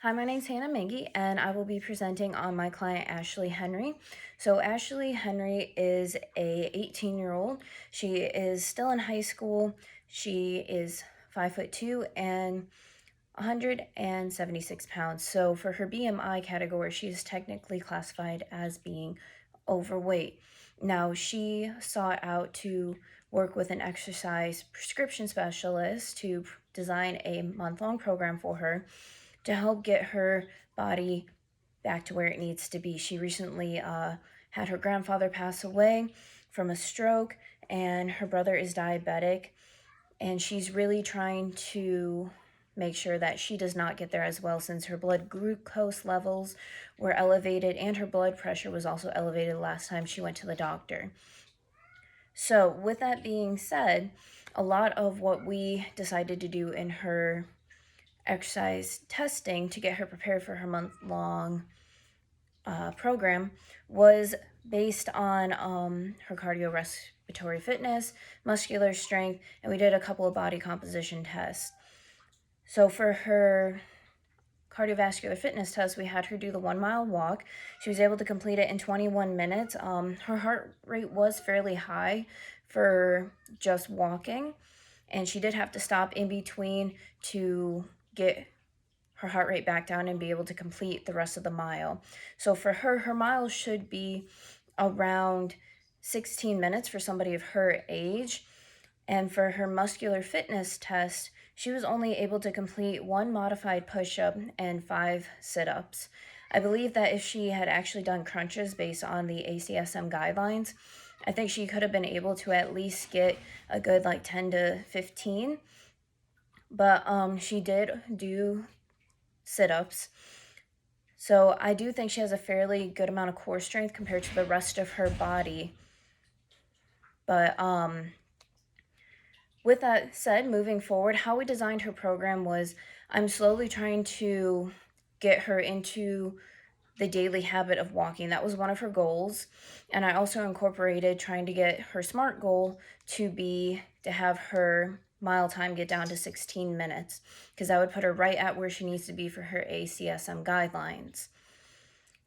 Hi, my name's Hannah Mengi, and I will be presenting on my client Ashley Henry. So Ashley Henry is a 18-year-old. She is still in high school. She is 5'2" and 176 pounds. So for her BMI category, she is technically classified as being overweight. Now, she sought out to work with an exercise prescription specialist to design a month-long program for her to help get her body back to where it needs to be. She recently had her grandfather pass away from a stroke, and her brother is diabetic, and she's really trying to make sure that she does not get there as well, since her blood glucose levels were elevated and her blood pressure was also elevated last time she went to the doctor. So with that being said, a lot of what we decided to do in her exercise testing to get her prepared for her month-long program was based on her cardiorespiratory fitness, muscular strength, and we did a couple of body composition tests. So for her cardiovascular fitness test, we had her do the 1 mile walk. She was able to complete it in 21 minutes. Her heart rate was fairly high for just walking, and she did have to stop in between to get her heart rate back down and be able to complete the rest of the mile. So for her, her mile should be around 16 minutes for somebody of her age. And for her muscular fitness test, she was only able to complete 1 modified push-up and 5 sit-ups. I believe that if she had actually done crunches based on the ACSM guidelines, I think she could have been able to at least get a good 10 to 15. But she did do sit-ups. So I do think she has a fairly good amount of core strength compared to the rest of her body. But with that said, moving forward, how we designed her program was I'm slowly trying to get her into the daily habit of walking. That was one of her goals. And I also incorporated trying to get her SMART goal to have her mile time get down to 16 minutes, because that would put her right at where she needs to be for her ACSM guidelines.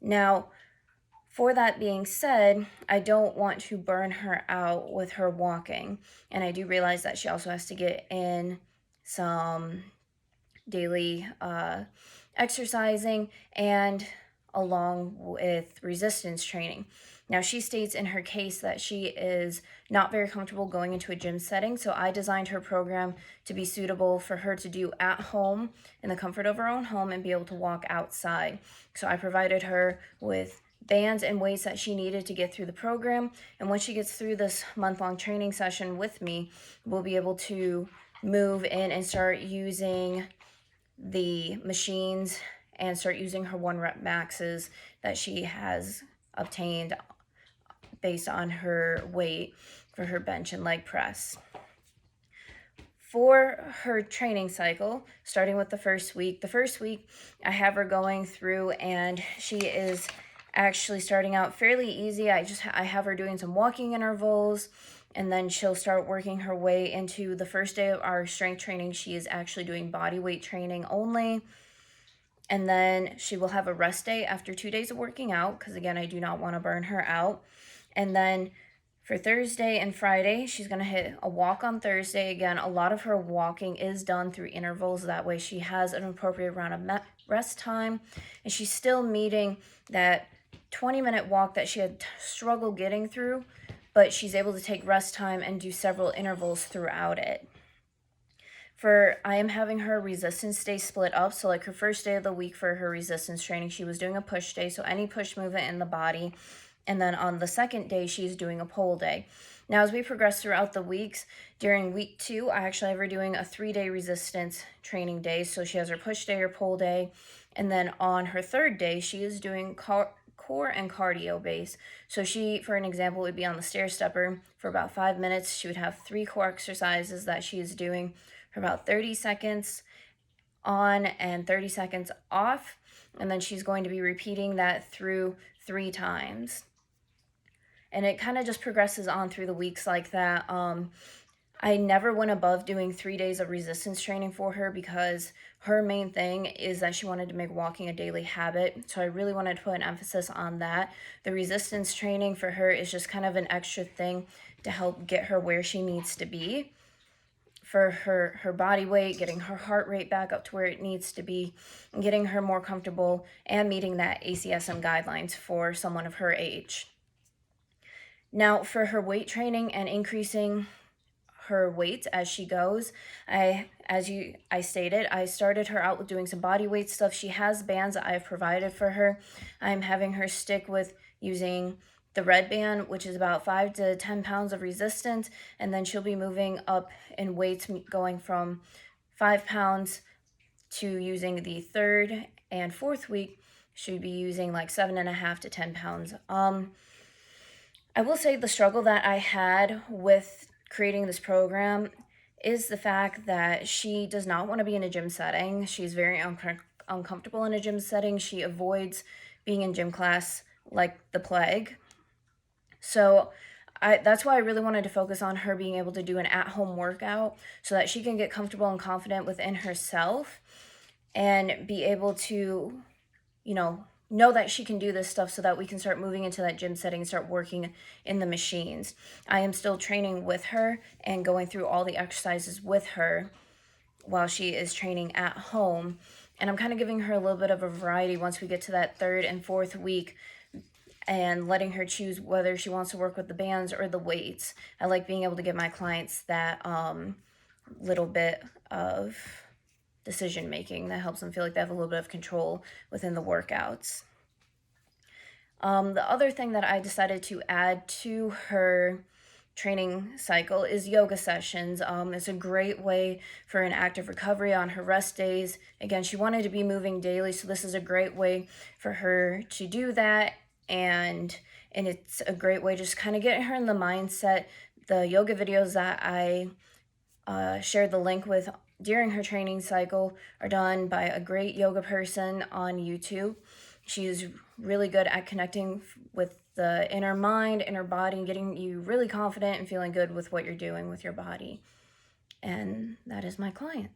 Now, for that being said, I don't want to burn her out with her walking, and I do realize that she also has to get in some daily exercising and along with resistance training. Now, she states in her case that she is not very comfortable going into a gym setting, so I designed her program to be suitable for her to do at home in the comfort of her own home and be able to walk outside. So I provided her with bands and weights that she needed to get through the program, and once she gets through this month-long training session with me, we'll be able to move in and start using the machines and start using her 1 rep maxes that she has obtained based on her weight for her bench and leg press. For her training cycle, starting with the first week I have her going through, and she is actually starting out fairly easy. I have her doing some walking intervals, and then she'll start working her way into the first day of our strength training. She is actually doing body weight training only. And then she will have a rest day after 2 days of working out, because again, I do not want to burn her out. And then for Thursday and Friday, she's going to hit a walk on Thursday. Again, a lot of her walking is done through intervals. That way she has an appropriate amount of rest time, and she's still meeting that 20-minute walk that she had struggled getting through, but she's able to take rest time and do several intervals throughout it. I am having her resistance day split up. So her first day of the week for her resistance training, she was doing a push day, so any push movement in the body. And then on the second day, she's doing a pull day. Now, as we progress throughout the weeks, during week 2, I actually have her doing a 3-day resistance training day. So she has her push day or pull day. And then on her third day, she is doing core and cardio base. So she, for an example, would be on the stair stepper for about 5 minutes. She would have 3 core exercises that she is doing for about 30 seconds on and 30 seconds off. And then she's going to be repeating that through 3 times. And it kind of just progresses on through the weeks like that. I never went above doing 3 days of resistance training for her because her main thing is that she wanted to make walking a daily habit. So I really wanted to put an emphasis on that. The resistance training for her is just kind of an extra thing to help get her where she needs to be for her body weight, getting her heart rate back up to where it needs to be, and getting her more comfortable and meeting that ACSM guidelines for someone of her age. Now, for her weight training and increasing her weight as she goes, I stated, I started her out with doing some body weight stuff. She has bands that I've provided for her. I'm having her stick with using the red band, which is about 5 to 10 pounds of resistance, and then she'll be moving up in weights, going from 5 pounds to using the third and fourth week. She'd be using like 7.5 to 10 pounds. I will say the struggle that I had with creating this program is the fact that she does not want to be in a gym setting. She's very uncomfortable in a gym setting. She avoids being in gym class like the plague. So that's why I really wanted to focus on her being able to do an at-home workout so that she can get comfortable and confident within herself and be able to, know that she can do this stuff so that we can start moving into that gym setting and start working in the machines. I am still training with her and going through all the exercises with her while she is training at home. And I'm kind of giving her a little bit of a variety once we get to that third and fourth week and letting her choose whether she wants to work with the bands or the weights. I like being able to give my clients that little bit of decision making that helps them feel like they have a little bit of control within the workouts. The other thing that I decided to add to her training cycle is yoga sessions. It's a great way for an active recovery on her rest days. Again, she wanted to be moving daily, so this is a great way for her to do that. And it's a great way just kind of getting her in the mindset. The yoga videos that I shared the link with during her training cycle are done by a great yoga person on YouTube. She's really good at connecting with the inner mind, inner body, and getting you really confident and feeling good with what you're doing with your body. And that is my client.